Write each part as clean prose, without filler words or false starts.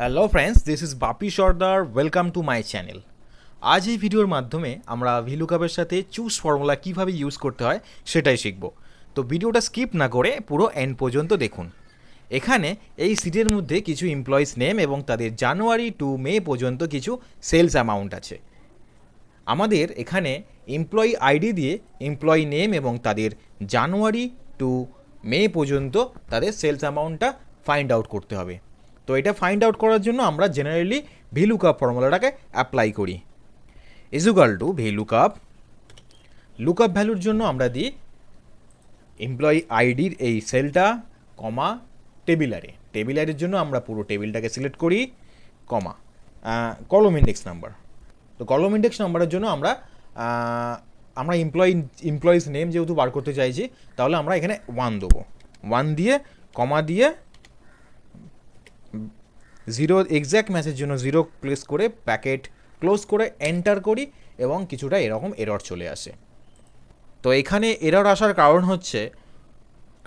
Hello friends, this is Bapi Sardar. Welcome to my channel. আজ এই ভিডিওর মাধ্যমে আমরা ভিলুকাপের সাথে চুজ ফর্মুলা কীভাবে ইউজ করতে হয় সেটাই শিখব। তো ভিডিওটা স্কিপ না করে পুরো এন্ড পর্যন্ত দেখুন। এখানে এই সিটের মধ্যে কিছু এমপ্লয়িজ নেম এবং তাদের জানুয়ারি টু মে পর্যন্ত কিছু সেলস অ্যামাউন্ট আছে। আমাদের এখানে এমপ্লয়ি আইডি দিয়ে এমপ্লয়ি নেম এবং তাদের জানুয়ারি টু মে পর্যন্ত তাদের সেলস অ্যামাউন্টটা ফাইন্ড আউট করতে হবে। তো এটা ফাইন্ড আউট করার জন্য আমরা জেনারেলি ভিলুকআপ ফর্মুলাটাকে অ্যাপ্লাই করি। Equal to VLOOKUP. লুকআপ ভ্যালুর জন্য আমরা দিই এমপ্লয়ি আইডির এই সেলটা কমা টেবিলারের জন্য আমরা পুরো টেবিলটাকে সিলেক্ট করি কমা কলম ইন্ডেক্স নাম্বার। তো কলম ইন্ডেক্স নাম্বারের জন্য আমরা এমপ্লয়িজ নেম যেহেতু বার করতে চাইছি, তাহলে আমরা এখানে 1 দেবো। 1 দিয়ে কমা দিয়ে 0 এক্স্যাক্ট ম্যাচের জন্য 0 প্লেস করে প্যাকেট ক্লোজ করে এন্টার করি এবং কিছুটা এরকম এরর চলে আসে। তো এখানে এরর আসার কারণ হচ্ছে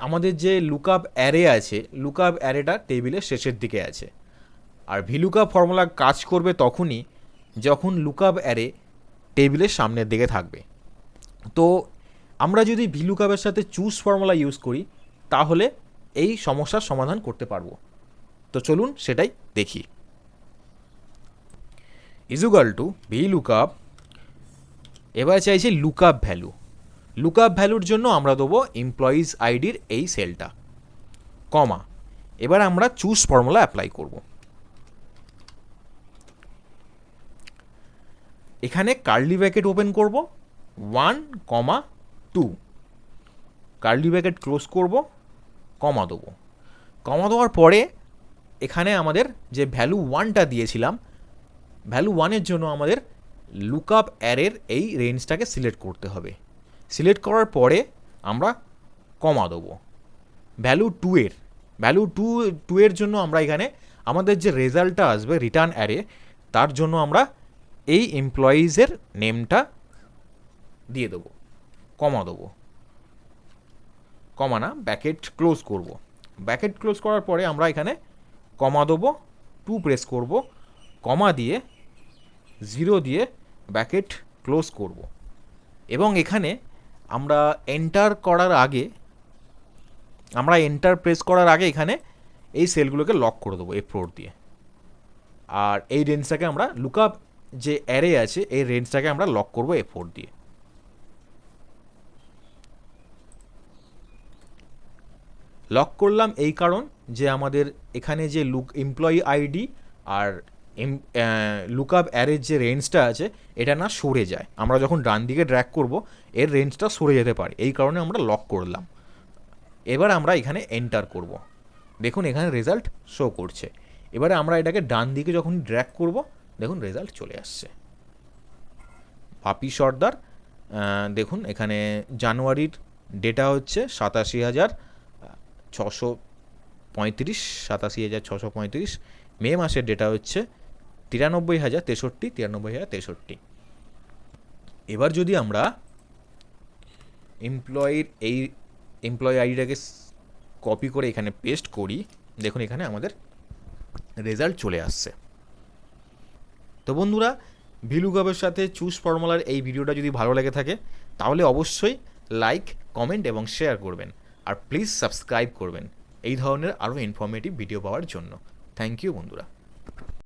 আমাদের যে লুকআপ অ্যারে আছে, লুকআপ অ্যারেটা টেবিলের শেষের দিকে আছে। আর ভিলুকআপ ফর্মুলা কাজ করবে তখনই যখন লুকআপ অ্যারে টেবিলের সামনের দিকে থাকবে। তো আমরা যদি ভিলুকআপের সাথে চুজ ফর্মুলা ইউজ করি তাহলে এই সমস্যার সমাধান করতে পারবো। তো চলুন সেটাই দেখি। Equal to VLOOKUP. এবার চাইছি লুকআপ ভ্যালু। লুকআপ ভ্যালুর জন্য আমরা দেবো এমপ্লয়িজ আইডির এই সেলটা কমা। এবার আমরা চুজ ফর্মুলা অ্যাপ্লাই করব। এখানে কার্লি ব্র্যাকেট ওপেন করব 1, 2, কার্লি ব্র্যাকেট ক্লোজ করব, কমা দেবো। কমা দেওয়ার পরে এখানে আমাদের যে ভ্যালু 1টা দিয়েছিলাম, ভ্যালু 1-এর জন্য আমাদের লুকআপ অ্যারের এই রেঞ্জটাকে সিলেক্ট করতে হবে। সিলেক্ট করার পরে আমরা কমা দেবো। ভ্যালু 2-এর জন্য আমরা এখানে আমাদের যে রেজাল্টটা আসবে রিটার্ন অ্যারে, তার জন্য আমরা এই এমপ্লয়িজের নেমটা দিয়ে দেবো, কমা দেবো। কমা না, ব্র্যাকেট ক্লোজ করব। ব্র্যাকেট ক্লোজ করার পরে আমরা এখানে কমা দেবো, 2 প্রেস করব, কমা দিয়ে 0 দিয়ে ব্র্যাকেট ক্লোজ করব। এবং এখানে আমরা এন্টার প্রেস করার আগে এখানে এই সেলগুলোকে লক করে দেবো F4 দিয়ে। আর এই রেঞ্জটাকে আমরা লুকআপ যে অ্যারে আছে এই রেঞ্জটাকে আমরা লক করব F4 দিয়ে। লক করলাম এই কারণ যে আমাদের এখানে যে এমপ্লয়ি আইডি আর লুকআপ অ্যারের যে রেঞ্জটা আছে এটা না সরে যায়। আমরা যখন ডান দিকে ড্র্যাগ করব এর রেঞ্জটা সরে যেতে পারে, এই কারণে আমরা লক করলাম। এবার আমরা এখানে এন্টার করব। দেখুন এখানে রেজাল্ট শো করছে। এবারে আমরা এটাকে ডান দিকে যখন ড্র্যাগ করব দেখুন রেজাল্ট চলে আসছে। বাপি সর্দার। দেখুন এখানে জানুয়ারির ডেটা হচ্ছে 87,635। মে মাসের ডেটা হচ্ছে 93,063। এবার যদি আমরা এমপ্লয়ি আইডিটাকে কপি করে এখানে পেস্ট করি, দেখুন এখানে আমাদের রেজাল্ট চলে আসছে। তো বন্ধুরা, ভিলুকআপের সাথে চুজ ফর্মুলার এই ভিডিওটা যদি ভালো লেগে থাকে তাহলে অবশ্যই লাইক, কমেন্ট এবং শেয়ার করবেন। আর প্লিজ সাবস্ক্রাইব করবেন এই ধরনের আরও ইনফরমেটিভ ভিডিও পাওয়ার জন্য। থ্যাংক ইউ বন্ধুরা।